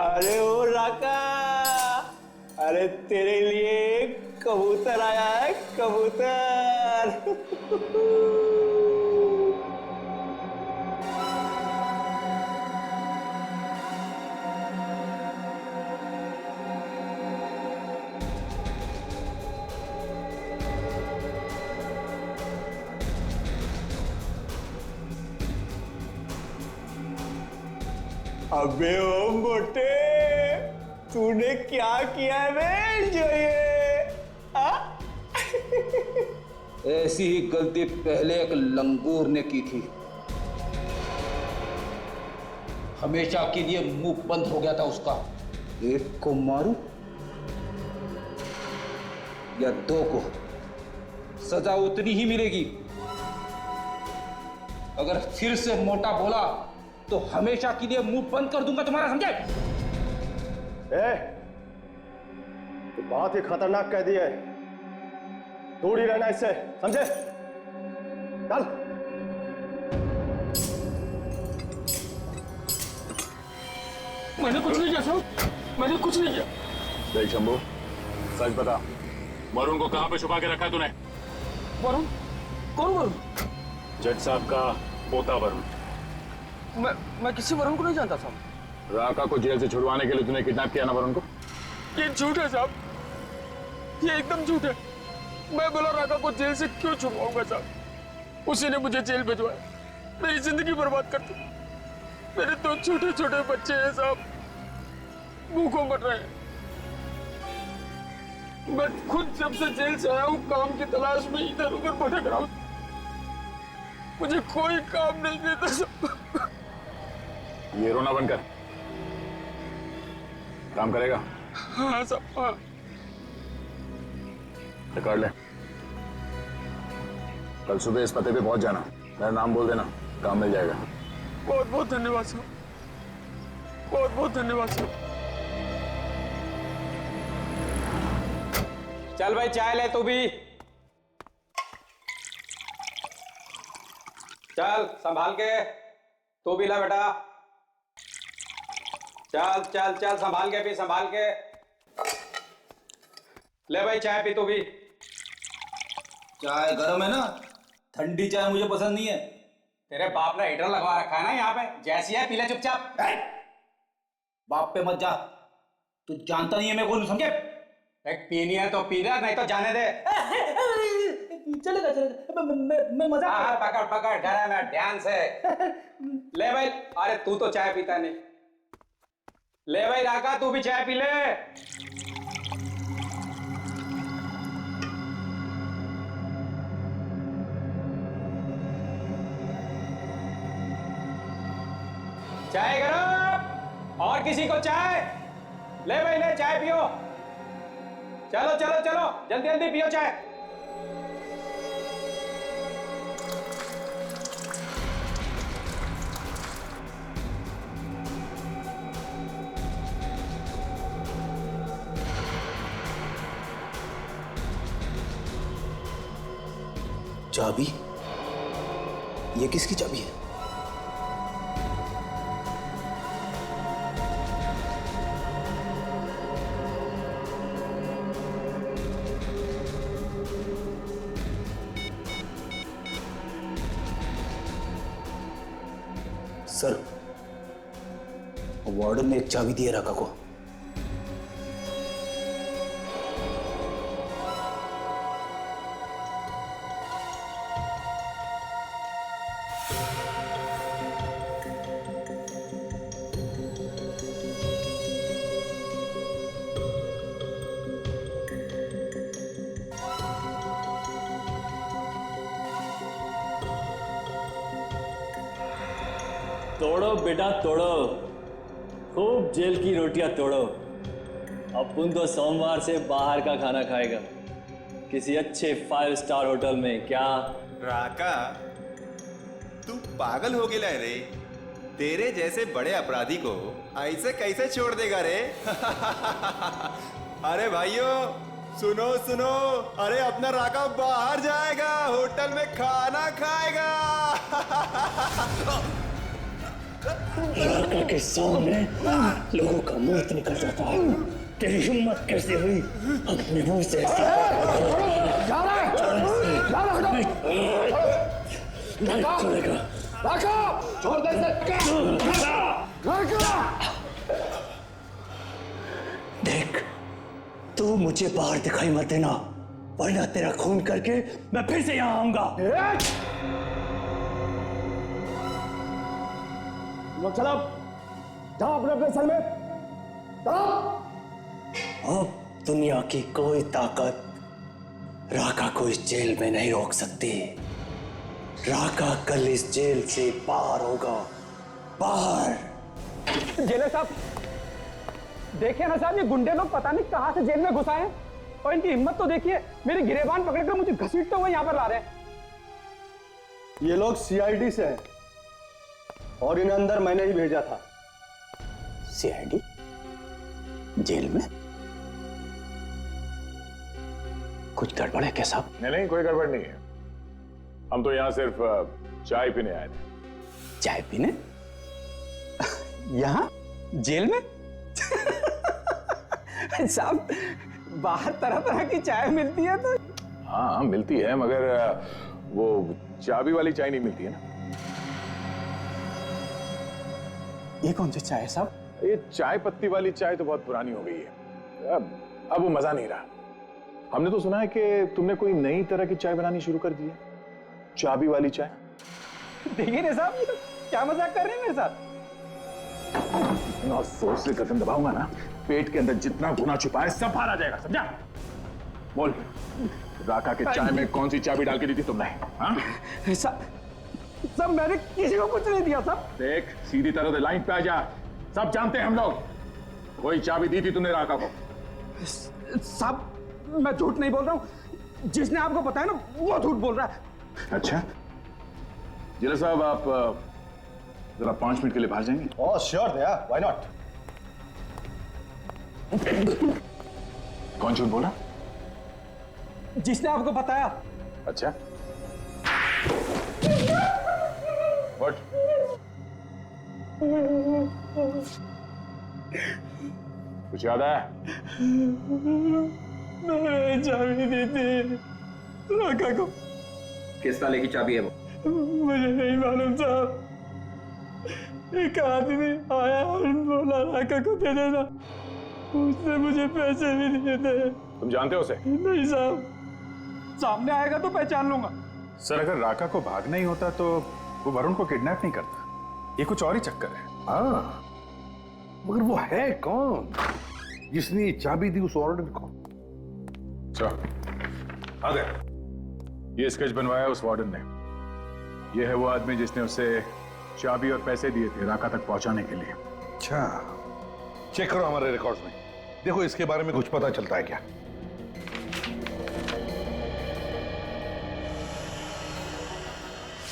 अरे ओ राका, अरे तेरे लिए कबूतर आया है, कबूतर। अबे ओ मोटे, तूने क्या किया है बे जो ये? ऐसी ही गलती पहले एक लंगूर ने की थी। हमेशा के लिए मुंह बंद हो गया था उसका। एक को मारूं या दो को, सजा उतनी ही मिलेगी। अगर फिर से मोटा बोला तो हमेशा के लिए मुंह बंद कर दूंगा तुम्हारा, समझे? तो बहुत ही खतरनाक कह दिया है, दूर ही रहना इससे, समझे? चल। मैंने कुछ नहीं किया साहब, मैंने कुछ नहीं किया। देख शंभू, सच बता, वरुण को कहां पे छुपा के रखा है तूने? वरुण? कौन वरुण? जज साहब का पोता वरुण। मैं किसी वरुण को नहीं जानता साहब। राका को जेल से छुड़वाने के लिए तूने किडनैप किया ना वरुण को? ये झूठ है साहब, ये एकदम झूठ है। मैं बोला राका को जेल से क्यों छुड़वाऊंगा साहब? उसी ने मुझे जेल भिजवाया, मेरी जिंदगी बर्बाद कर दी। मेरे दो छोटे छोटे बच्चे हैं साहब, भूखों मर रहे हैं। मैं खुद जब से जेल से आया हूँ काम की तलाश में इधर उधर भटक रहा हूँ, मुझे कोई काम नहीं देता साहब। ये रोना बंद कर, काम करेगा? हाँ साहब, हाँ। रिकॉर्ड ले, कल सुबह इस पते पे पहुंच जाना, मेरा नाम बोल देना, काम मिल जाएगा। बहुत बहुत धन्यवाद साहब, बहुत बहुत धन्यवाद साहब। चल भाई चाय ले तू भी। चल संभाल के, तू भी ला बेटा। चल चल चल, संभाल के पी, संभाल के ले भाई चाय पी तू भी। चाय गर्म है ना, ठंडी चाय मुझे पसंद नहीं है। तेरे बाप ने हीटर लगवा रखा है ना यहाँ पे, जैसी है पी ले चुपचाप। बाप पे मत जा, तू जानता नहीं है मैं कौन, समझे? एक पीनी है तो पी ले, नहीं तो जाने दे। चलेगा चलेगा, मैं मजाक। हाँ पकड़ पकड़, डरा मैं, ध्यान से ले भाई। अरे तू तो चाय पीता नहीं, ले भाई राका तू भी चाय पी ले। चाय गरम, और किसी को चाय? ले भाई ले, चाय पियो। चलो चलो चलो, जल्दी जल्दी पियो चाय। चाबी? ये किसकी चाबी है? सर, वार्डन ने एक चाबी दी है राका को। तोड़ो बेटा तोड़ो, खूब जेल की रोटियां तोड़ो। अपुन तो सोमवार से बाहर का खाना खाएगा, किसी अच्छे 5 स्टार होटल में। क्या राका, तू पागल हो गया रे? तेरे जैसे बड़े अपराधी को ऐसे कैसे छोड़ देगा रे? अरे भाइयों सुनो सुनो, अरे अपना राका बाहर जाएगा, होटल में खाना खाएगा। राका के सामने लोगों का मौत निकल जाता है। तेरी हिम्मत कैसे हुई अपने मुंह से ऐसी नहीं चलेगा। छोड़ दे देख, तू मुझे बाहर दिखाई मत देना, वरना तेरा खून करके मैं फिर से यहाँ आऊंगा। लोग चलो, जाओ अपने अपने सेल में, जाओ। अब दुनिया की कोई ताकत राका को इस जेल में नहीं रोक सकती। राका कल इस जेल से बाहर होगा, बाहर। जेलर साहब देखिए ना साहब, ये गुंडे लोग पता नहीं कहां से जेल में घुस आए हैं, और इनकी हिम्मत तो देखिए, मेरी गिरेबान पकड़कर मुझे घसीटते हुए यहां पर ला रहे हैं। ये लोग सीआईडी से हैं और इन्हें अंदर मैंने ही भेजा था। सीआईडी जेल में? कुछ गड़बड़ है क्या साहब? नहीं, कोई गड़बड़ नहीं है। हम तो यहाँ सिर्फ चाय पीने आए थे। चाय पीने? यहाँ जेल में? साहब बाहर तरह तरह की चाय मिलती है तो। हाँ मिलती है, मगर वो चाबी वाली चाय नहीं मिलती है ना। ये कौन सी चाय है साहब? ये चाय पत्ती वाली चाय तो बहुत पुरानी हो गई है, अब वो मजा नहीं रहा। हमने तो सुना है कि तुमने कोई नई तरह की चाय बनानी शुरू कर दी है, चाबी वाली चाय। देखिए ना साहब, ये तो क्या मजाक कर रहे हैं मेरे साथ? इतना जोर से कदम दबाऊंगा ना, पेट के अंदर जितना गुना छुपा है सब बाहर आ जाएगा, समझा? बोल, राका के चाय में कौन सी चाबी डाल के दी थी तुमने? हाँ? सब मैंने किसी को कुछ नहीं दिया साहब। देख, सीधी तरह से लाइन पे आ जा, सब जानते हैं हम लोग। कोई चाबी दी थी तुमने राका को? साहब मैं झूठ नहीं बोल रहा हूँ, जिसने आपको बताया ना वो झूठ बोल रहा है। अच्छा, जिला साहब आप जरा 5 मिनट के लिए बाहर जाएंगे? Oh sure Daya, why not. कौन झूठ बोला? जिसने आपको बताया। अच्छा, व्हाट? कुछ याद आया? मैंने चाबी दी थी राका को। किस ताले की चाबी है वो? मुझे नहीं मालूम साहब, एक आदमी आया और बोला राका को दे देना, उसने मुझे पैसे भी दिए थे। तुम जानते हो उसे? नहीं साहब, सामने आएगा तो पहचान लूंगा। सर अगर राका को भागना ही होता तो वो वरुण को किडनैप नहीं करता, ये कुछ और ही चक्कर है। हाँ, मगर वो है कौन जिसने ये चाबी दी उस वार्डन को? आ गए। ये स्केच बनवाया उस वार्डन ने। ये है वो आदमी जिसने उसे चाबी और पैसे दिए थे राका तक पहुंचाने के लिए। अच्छा, चेक करो हमारे रिकॉर्ड्स में, देखो इसके बारे में कुछ पता चलता है क्या?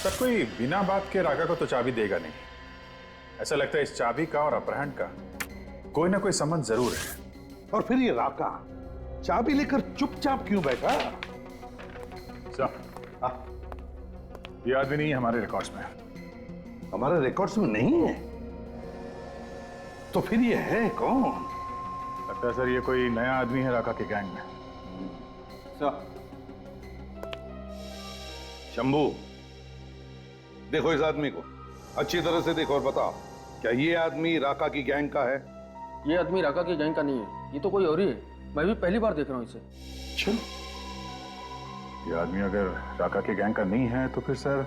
सर कोई बिना बात के राका को तो चाबी देगा नहीं। ऐसा लगता है इस चाबी का और अपहरण का कोई ना कोई संबंध जरूर है। और फिर ये राका चाबी लेकर चुपचाप क्यों बैठा? ये आदमी नहीं है हमारे रिकॉर्ड्स में। हमारे रिकॉर्ड्स में नहीं है? तो फिर ये है कौन? लगता है सर ये कोई नया आदमी है राका के गैंग में। शंभू, देखो इस आदमी को अच्छी तरह से देखो और बताओ, क्या ये आदमी राका की गैंग का है? ये आदमी राका की गैंग का नहीं है, ये तो कोई और ही है। मैं भी पहली बार देख रहा हूँ इसे। चलो, ये आदमी अगर राका के गैंग का नहीं है तो फिर सर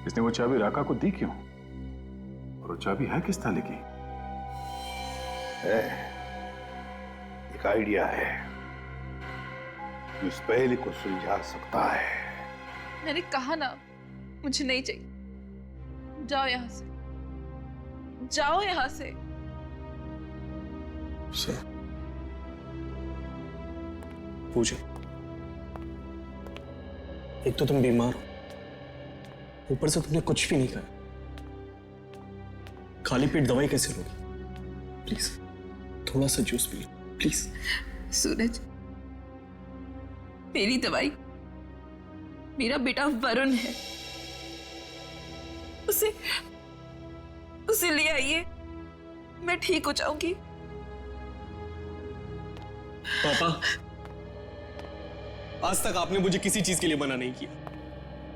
इसने वो चाबी राका को दी क्यों? और वो चाबी है किस ताले की? है, एक आइडिया है जो इस पहेली को सुलझा सकता है। मैंने कहा ना, मुझे नहीं चाहिए। जाओ यहां से, जाओ यहां से। पूजा, एक तो तुम बीमार हो, ऊपर से तुमने कुछ भी नहीं खाया, खाली पेट दवाई कैसे लोगे? प्लीज थोड़ा सा जूस पी लो प्लीज। सूरज, मेरी दवाई मेरा बेटा वरुण है, उसे ले आइए, मैं ठीक हो जाऊंगी। पापा, आज तक आपने मुझे किसी चीज के लिए मना नहीं किया।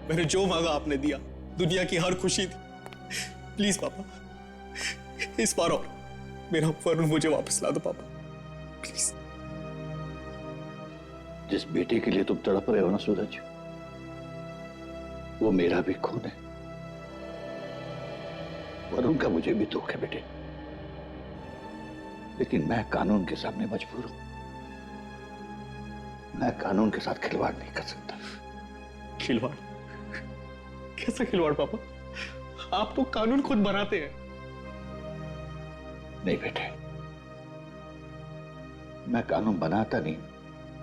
मैंने जो मांगा आपने दिया, दुनिया की हर खुशी थी। प्लीज पापा, इस बार और मेरा वरुण मुझे वापस ला दो पापा, प्लीज। जिस बेटे के लिए तुम तड़प रहे हो ना सूरज, वो मेरा भी खून है। वरुण का मुझे भी दुख है बेटे, लेकिन मैं कानून के सामने मजबूर हूं। मैं कानून के साथ खिलवाड़ नहीं कर सकता। खिलवाड़? कैसा खिलवाड़ पापा? आप तो कानून खुद बनाते हैं। नहीं बेटे, मैं कानून बनाता नहीं,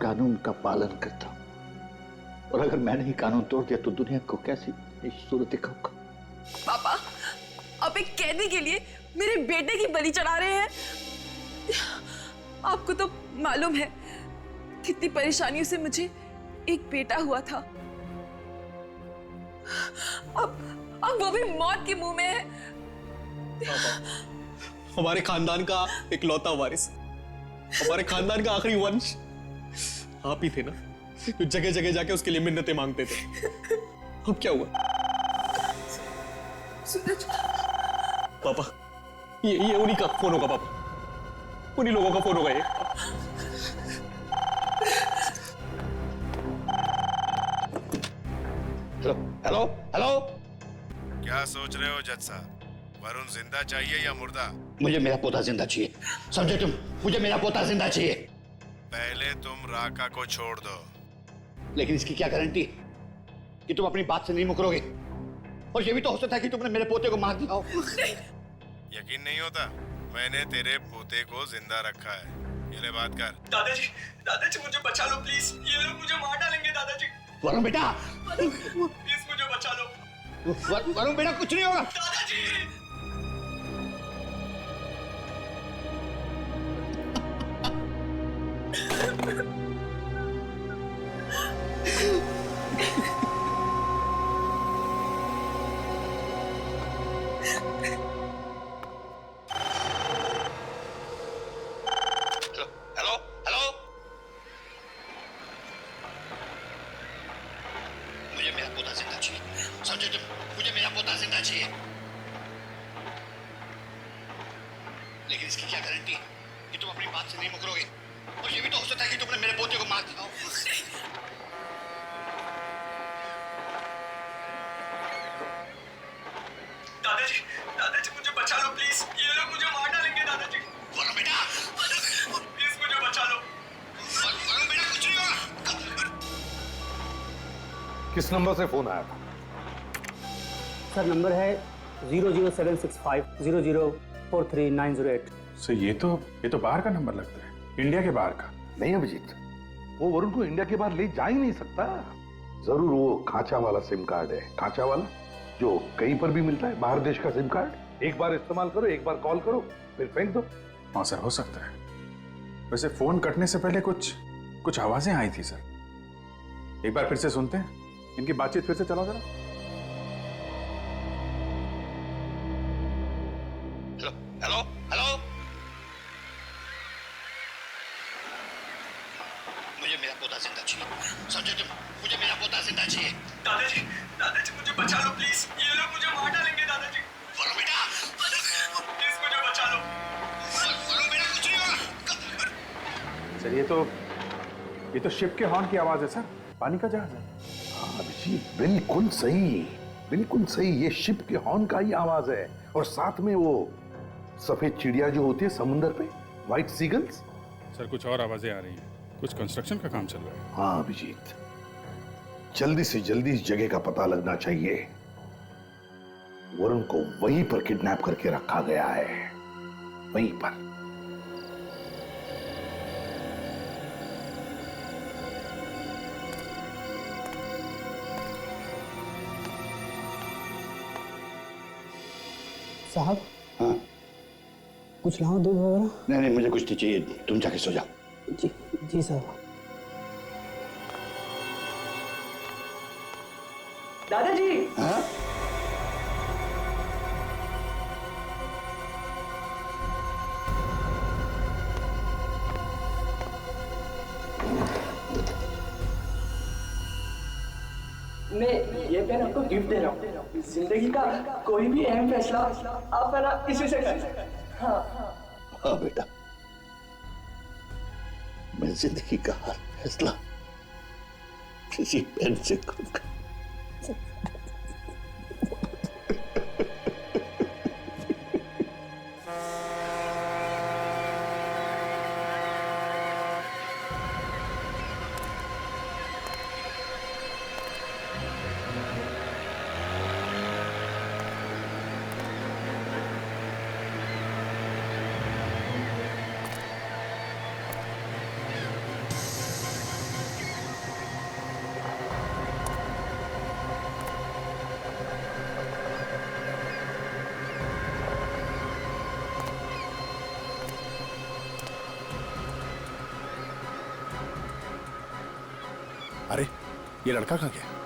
कानून का पालन करता हूं। और अगर मैंने ही कानून तोड़ दिया तो दुनिया को कैसी सूरत दिखाऊंगा? पापा, आप एक कैदी के लिए मेरे बेटे की बलि चढ़ा रहे हैं। आपको तो मालूम है कितनी परेशानियों से मुझे एक बेटा हुआ था। अब वो भी मौत के मुंह में है। हमारे खानदान का इकलौता वारिस, हमारे खानदान का आखिरी वंश आप ही थे ना, जो जगह जगह जाके उसके लिए मिन्नतें मांगते थे। अब क्या हुआ? सूरज पापा, ये उन्हीं का फोन होगा पापा, उन्हीं लोगों का फोन होगा ये। Hello hello. क्या सोच रहे हो जज साहब? वरुण जिंदा चाहिए या मुर्दा? मुझे मेरा पोता जिंदा चाहिए, समझे तुम? मुझे मेरा पोता जिंदा चाहिए। पहले तुम राका को छोड़ दो। लेकिन इसकी क्या गारंटी कि तुम अपनी बात से नहीं मुकरोगे? और ये भी तो हो सकता है कि तुमने मेरे पोते को मार दिया हो। यकीन नहीं होता? मैंने तेरे पोते को जिंदा रखा है। ये ले बात कर। दादाजी मुझे बचा लो प्लीज, ये लोग मुझे मार डालेंगे दादाजी। वरुण बेटा, प्लीज मुझे बचा लो। वरुण बेटा, कुछ नहीं होगा। दादाजी। Hello hello. मुझे मेरा पोता जिंदा चाहिए, समझे तुम? मुझे मेरा पोता जिंदा चाहिए। लेकिन इसकी क्या गारंटी कि तुम अपनी बात से नहीं मुकरोगे? और ये भी तो हो सकता है कि तुमने मेरे पोते को मार दिया हो। दादाजी मुझे बचा लो प्लीज, ये लोग मुझे मार डालेंगे दादाजी। वरुण बेटा, प्लीज मुझे बचा लो। वरुण बेटा, कुछ नहीं होगा। किस नंबर से फोन आया था? सर नंबर है 00765 0043 सर ये तो बाहर का नंबर लगता है, इंडिया के बाहर का। नहीं अभिजीत, वो वरुण को इंडिया के बाहर ले जा ही नहीं सकता। जरूर वो खांचा वाला सिम कार्ड है, खांचा वाला जो कहीं पर भी मिलता है, बाहर देश का सिम कार्ड। एक बार इस्तेमाल करो, एक बार कॉल करो, फिर फेंक दो। हाँ सर, हो सकता है। वैसे फोन कटने से पहले कुछ आवाजें आई थी सर। एक बार फिर से सुनते हैं, इनकी बातचीत फिर से चलाओ जरा। Hello hello. मुझे मेरा पोता जिंदा चाहिए, समझे तुम? मुझे मेरा पोता जिंदा चाहिए। दादाजी मुझे बचा लो प्लीज, ये लोग मुझे मार डालेंगे दादाजी। वरुण बेटा, प्लीज मुझे बचा लो। वरुण बेटा, कुछ नहीं होगा। सर ये तो शिप के हॉर्न की आवाज है सर, पानी का जहाज है। हाँ अभिजीत, बिल्कुल सही, बिल्कुल सही। ये शिप के हॉर्न का ही आवाज है। और साथ में वो सफेद चिड़िया जो होती है समुंदर पे, व्हाइट सीगल्स। सर कुछ और आवाजें आ रही हैं, कुछ कंस्ट्रक्शन का काम चल रहा है। हाँ अभिजीत, जल्दी से जल्दी इस जगह का पता लगना चाहिए। वरुण को वहीं पर किडनैप करके रखा गया है, वहीं पर। साहब। हाँ कुछ लाओ, दूध वगैरह? नहीं, मुझे कुछ नहीं चाहिए, तुम जाके सो जाओ। जी जी साहब। दादाजी। हाँ? ये पेन आपको गिफ्ट दे रहा हूँ। जिंदगी का कोई भी अहम फैसला आप है ना इसी से कर सकते हैं। हाँ बेटा, मैं जिंदगी का हर फैसला किसी पेन से करूंगा। अरे ये लड़का कहाँ गया?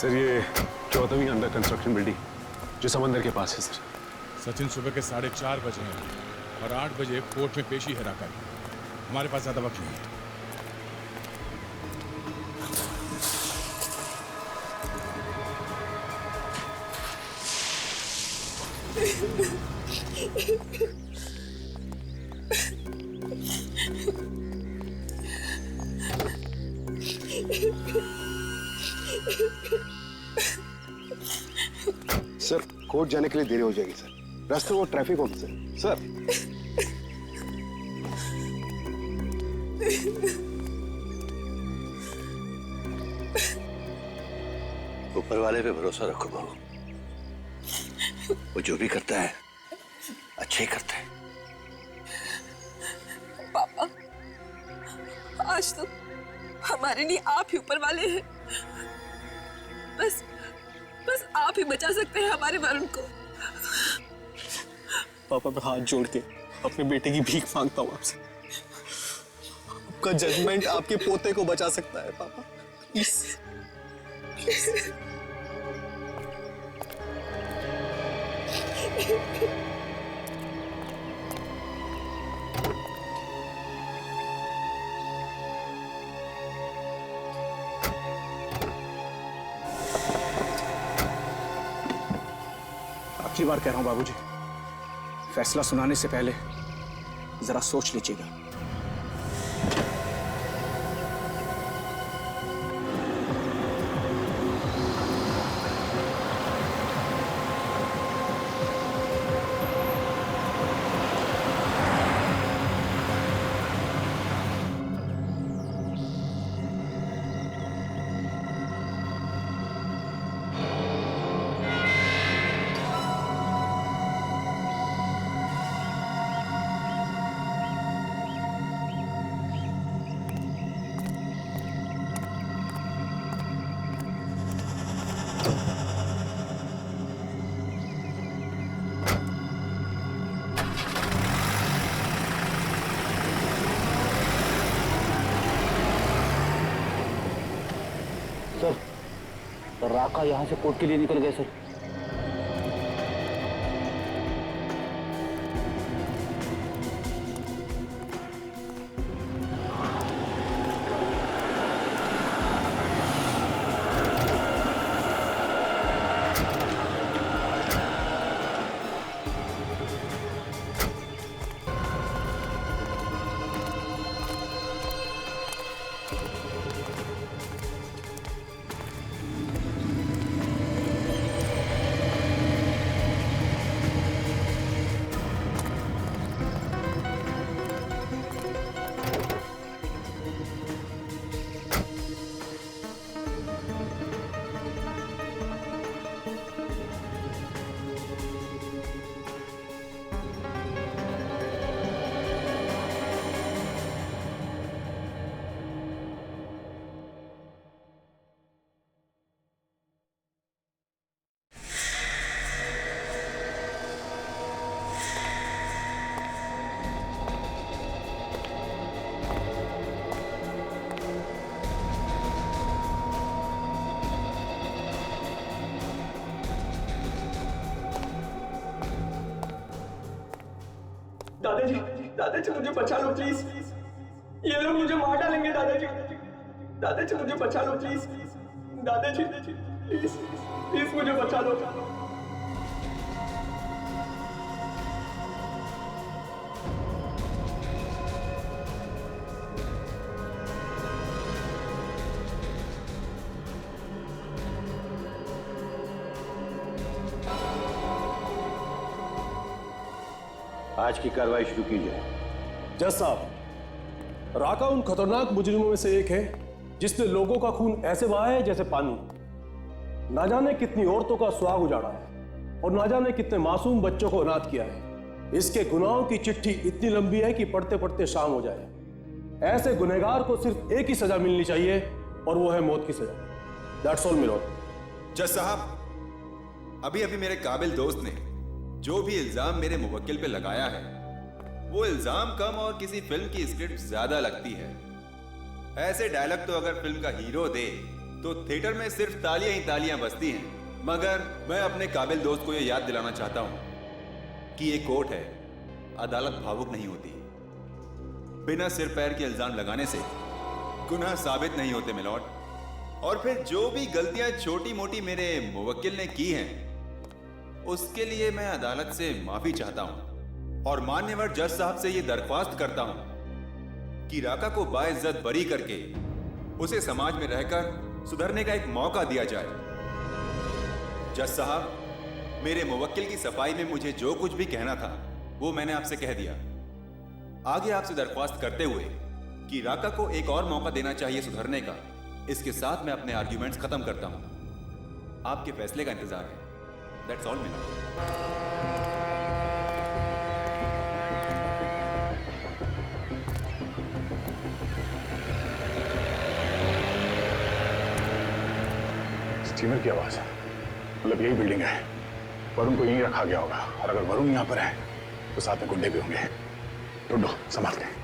सर ये 14वीं अंडर कंस्ट्रक्शन बिल्डिंग जो समंदर के पास है सर। सचिन सुबह के 4:30 बजे हैं और 8 बजे कोर्ट में पेशी है राका की। हमारे पास ज्यादा वक्त नहीं है। सर कोर्ट जाने के लिए देरी हो जाएगी सर, रास्ते में वो ट्रैफिक होगा सर। ऊपर वाले पे भरोसा रखो बहू, वो जो भी करता है अच्छे ही करता है। पापा, आज तो हमारे लिए आप ही ऊपर वाले हैं। बस आप ही बचा सकते हैं हमारे वरुण को। पापा मैं हाथ जोड़ के अपने बेटे की भीख मांगता हूँ आपसे। आपका जजमेंट आपके पोते को बचा सकता है पापा, प्लीज। आखिरी बार कह रहा हूं बाबूजी, फैसला सुनाने से पहले जरा सोच लीजिएगा। सर राका यहाँ से कोर्ट के लिए निकल गए सर। दादाजी मुझे बचा लो प्लीज, ये लोग मुझे मार डालेंगे दादाजी, दादाजी मुझे बचा लो प्लीज, दादाजी प्लीज प्लीज मुझे बचा लो। आज की कार्रवाई शुरू की जाए। जज साहब, राका उन खतरनाक मुजरिमों में से एक है जिसने लोगों का खून ऐसे बहाया है जैसे पानी। ना जाने कितनी औरतों का सुहाग उजाड़ा है और ना जाने कितने मासूम बच्चों को अनाथ किया है। इसके गुनाहों की चिट्ठी इतनी लंबी है कि पढ़ते पढ़ते शाम हो जाए। ऐसे गुनहगार को सिर्फ एक ही सजा मिलनी चाहिए और वो है मौत की सजा। That's all milord. जज साहब, अभी अभी मेरे काबिल दोस्त ने जो भी इल्जाम मेरे मुवक्किल पे लगाया है, वो इल्जाम कम और किसी फिल्म की स्क्रिप्ट ज्यादा लगती है। ऐसे डायलॉग तो अगर फिल्म का हीरो दे तो थिएटर में सिर्फ तालियां ही तालियां बजती हैं। मगर मैं अपने काबिल दोस्त को ये याद दिलाना चाहता हूं कि ये कोर्ट है, अदालत भावुक नहीं होती। बिना सिर पैर के इल्जाम लगाने से गुनाह साबित नहीं होते मिलॉर्ड। और फिर जो भी गलतियां छोटी मोटी मेरे मुवक्किल ने की हैं, उसके लिए मैं अदालत से माफी चाहता हूं और मान्यवर जज साहब से यह दरख्वास्त करता हूं कि राका को बाइज्जत बरी करके उसे समाज में रहकर सुधरने का एक मौका दिया जाए। जज साहब, मेरे मुवक्किल की सफाई में मुझे जो कुछ भी कहना था वो मैंने आपसे कह दिया। आगे आपसे दरख्वास्त करते हुए कि राका को एक और मौका देना चाहिए सुधरने का, इसके साथ मैं अपने आर्ग्यूमेंट्स खत्म करता हूं। आपके फैसले का इंतजार है। That's all milord. स्टीमर की आवाज है, मतलब यही बिल्डिंग है। वरुण को यहीं रखा गया होगा और अगर वरुण यहां पर है तो साथ में गुंडे भी होंगे। ढूंढो, संभाल के।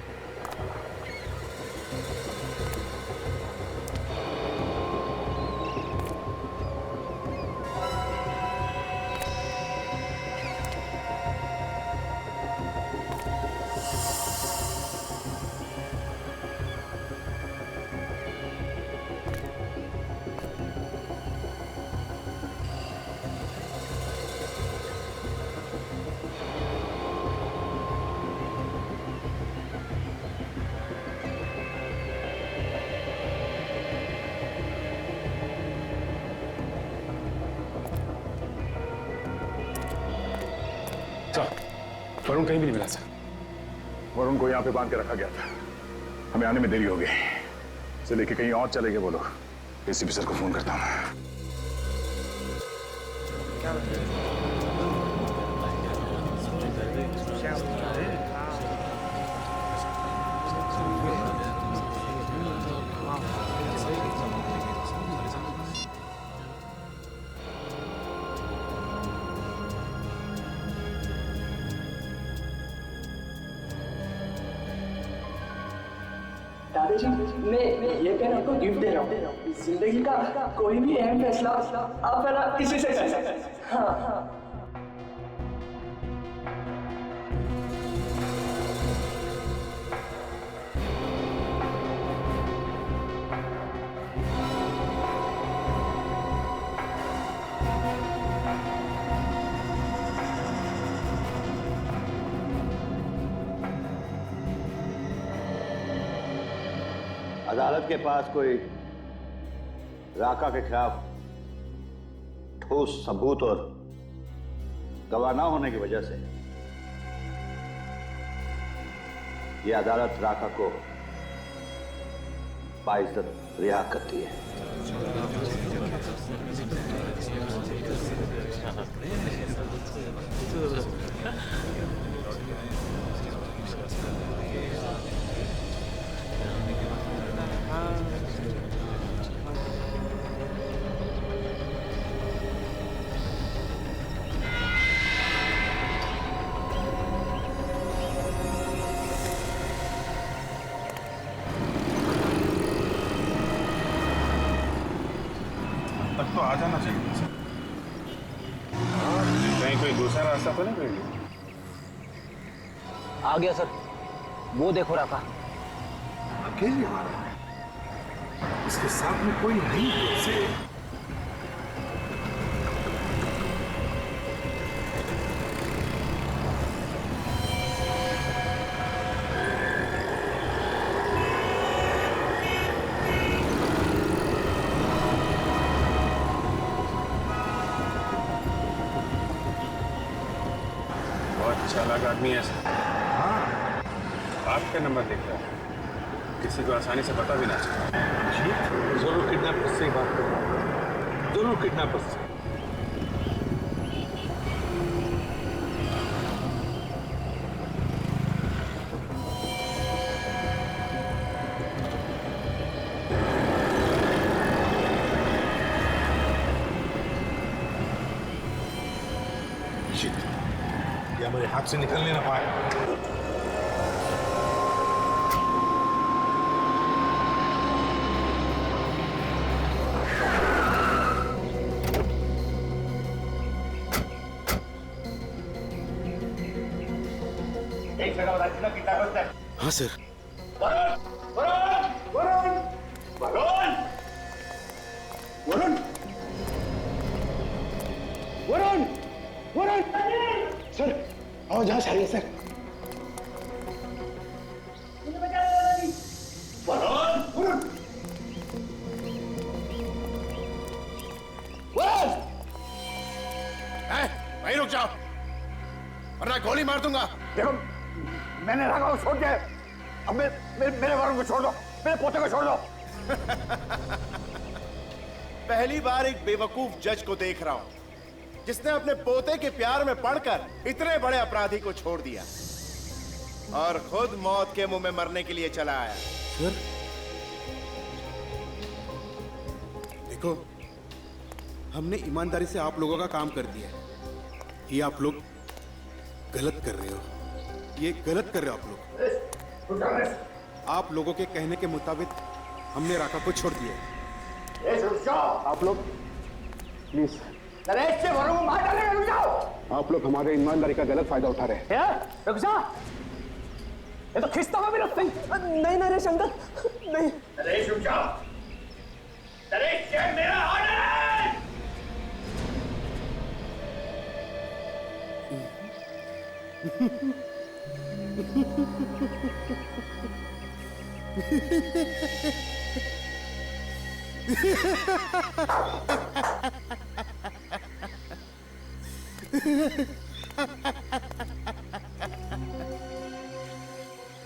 वरुण कहीं भी नहीं मिला सर। वरुण को यहाँ पे बांध के रखा गया था, हमें आने में देरी हो गई। इसे लेके कहीं और चले गए वो लोग। एसीपी सर को फोन करता हूँ। दादाजी, मैं ये पेन आपको गिफ्ट दे रहा हूँ। जिंदगी का कोई भी अहम फैसला आप है ना इसी से कर सकते हैं। हाँ। अदालत के पास कोई राका के खिलाफ ठोस सबूत और गवाह न होने की वजह से यह अदालत राका को बाइज्जत रिहा करती है। तक तो आ जाना चाहिए सर। कहीं कोई दूसरा रास्ता तो नहीं मिल गया? आ गया सर। वो देखो राका। अकेले आ रहा है, इसके साथ में कोई नहीं कैसे? चालाक आदमी है सर। हाँ, आपका नंबर देख रहा है, किसी को आसानी से पता भी ना चला। जी, जरूर किडनैपर्स से ही बात कर रहा हूँ, जरूर किडनैपर्स से। या मेरे हाथ से निकलने ना पाए। एक जगह बता कितना कितना बचता है? हाँ सर। वरुण वरुण वरुण वरुण वरुण वरुण वरुण सर आवाज आ रही है सर। वरुण वरुण वरुण वहीं रुक जाओ वरना गोली मार दूंगा। देखो मैंने राघव को छोड़ दिया है, अब मेरे वरुण को छोड़ दो, मेरे पोते को छोड़ दो। पहली बार एक बेवकूफ जज को देख रहा हूं जिसने अपने पोते के प्यार में पड़कर इतने बड़े अपराधी को छोड़ दिया और खुद मौत के मुंह में मरने के लिए चला आया। सर देखो हमने ईमानदारी से आप लोगों का काम कर दिया है, ये आप लोग गलत कर रहे हो, ये गलत कर रहे हो आप लोग। आप लोगों के कहने के मुताबिक हमने राका को छोड़ दिया। आप लोग प्लीज नरेश से वरुण को मार डालेंगे, रुक जाओ। आप लोग हमारे ईमानदारी का गलत फायदा उठा रहे हैं। रुक जा, ये तो खिस्ता हुआ भी रखते हैं। नहीं नरेश अंकल नहीं। नरेश रुक जाओ, नरेश ये मेरा ऑर्डर है।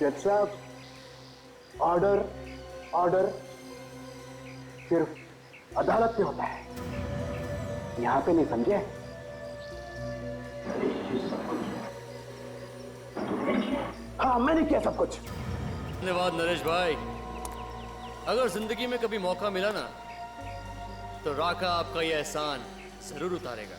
जज साहब ऑर्डर ऑर्डर सिर्फ अदालत में होता है, यहां पे नहीं, समझे? हाँ मैंने किया सब कुछ। धन्यवाद नरेश भाई। अगर जिंदगी में कभी मौका मिला ना तो राका आपका ये एहसान जरूर उतारेगा।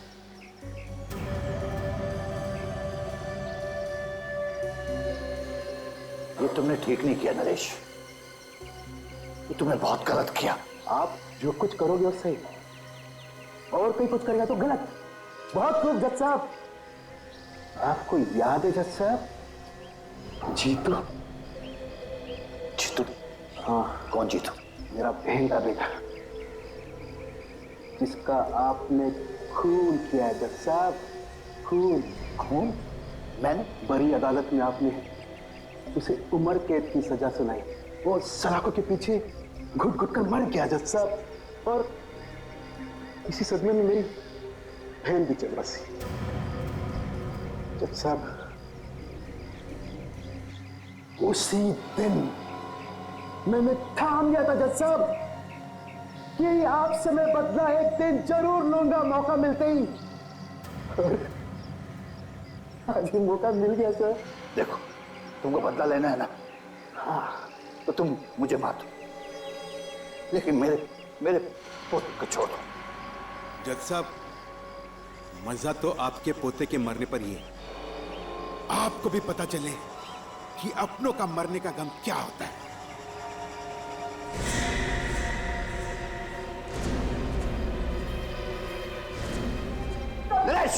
ये तुमने ठीक नहीं किया नरेश, ये तुमने बहुत गलत किया। आप जो कुछ करोगे वो सही, और कोई कुछ करेगा तो गलत। बहुत खूब जज साहब। आपको याद है जज साहब, जीतू? जीतू? हाँ। कौन जीतू? मेरा बहन का बेटा, जिसका आपने खून किया है जज साहब, खून। खून? मैंने? बड़ी अदालत में आपने उसे उम्र कैद की सजा सुनाई, वो सलाखों के पीछे घुट घुट कर मर गया जज साहब, और इसी सदमे में मेरी बहन भी चल बसी। जज साहब उसी दिन मैंने ठान लिया था जज साहब कि आपसे मैं बदला एक दिन जरूर लूंगा, मौका मिलते ही। आज ही मौका मिल गया सर। देखो तुमको बदला लेना है ना, हाँ तो तुम मुझे मार दो, लेकिन मेरे पोते को छोड़ दो। जज साहब मजा तो आपके पोते के मरने पर ही है, आपको भी पता चले कि अपनों का मरने का गम क्या होता है। नरेश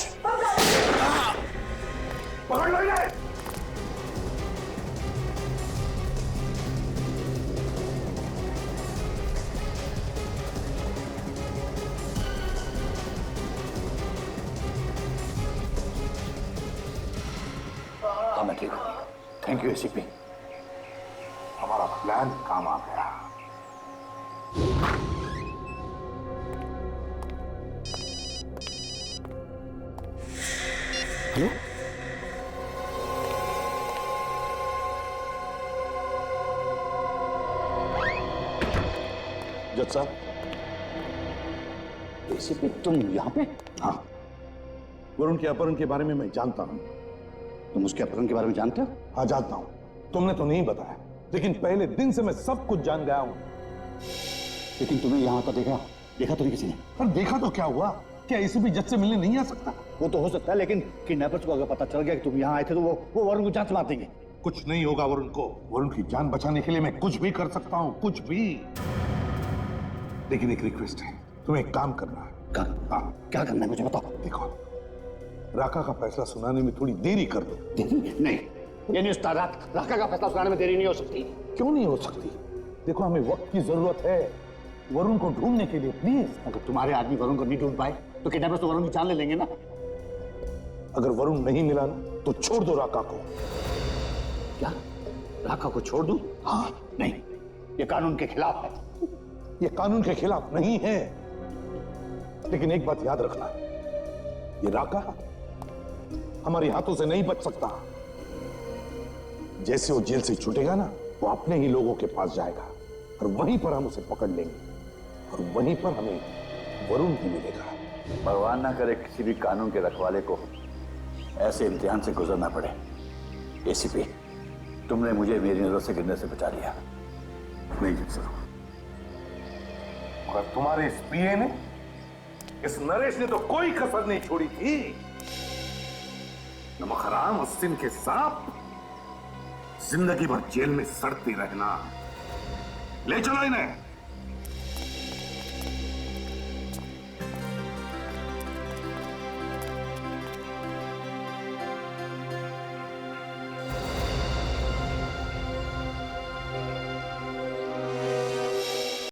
पकड़ लो इन्हें। मैं ठीक हूँ। थैंक यू एसीपी, हमारा प्लान काम आ गया। हेलो, जज साहब, एसीपी तुम यहाँ पे? हाँ, वरुण के अपहरण के बारे में मैं जानता हूँ। तुम उसके अपहरण के बारे में जानते हो? हाँ जानता हूँ, तुमने तो नहीं बताया, लेकिन पहले दिन से मैं सब कुछ जान गया हूँ। लेकिन तुम्हें यहाँ तो देखा तो नहीं किसी ने? पर देखा तो क्या हुआ? क्या एसीपी जज से मिलने नहीं आ सकता? वो तो हो सकता है, लेकिन किडनैपर्स को अगर पता चल गया कि तुम यहाँ आए थे तो वो वरुण को जान से मार देंगे। कुछ नहीं होगा वरुण को। वरुण की जान बचाने के लिए मैं कुछ भी कर सकता हूँ, कुछ भी। लेकिन एक रिक्वेस्ट है, तुम्हें एक काम करना है। क्या करना है मुझे बताओ। देखो, राका का फैसला सुनाने में थोड़ी देरी कर दो। नहीं, ये नहीं होता। राका का फैसला सुनाने में देरी नहीं हो सकती। क्यों नहीं हो सकती? देखो, हमें वक्त की जरूरत है वरुण को ढूंढने के लिए। प्लीज, अगर तुम्हारे आदमी वरुण को नहीं ढूंढ पाए तो किडनैपर्स तो वरुण की जान ले लेंगे ना। अगर वरुण नहीं मिला ना तो छोड़ दो राका को। क्या? राका को छोड़ दूं? हाँ, नहीं, ये कानून के खिलाफ है। ये कानून के खिलाफ नहीं है, लेकिन एक बात याद रखना, ये राका हमारे हाथों से नहीं बच सकता। जैसे वो जेल से छूटेगा ना, वो अपने ही लोगों के पास जाएगा और वहीं पर हम उसे पकड़ लेंगे और वहीं पर हमें वरुण भी मिलेगा। भगवान ना करे किसी भी कानून के रखवाले को ऐसे इम्तिहान से गुजरना पड़े। एसीपी, तुमने मुझे मेरी नजर से गिरने से बचा लिया। नहीं जी सर, और तुम्हारे इस पीए ने, इस नरेश ने तो कोई कसर नहीं छोड़ी थी। नमक हराम और सिंह के सांप जिंदगी भर जेल में सड़ते रहना। ले चलो इन्हें।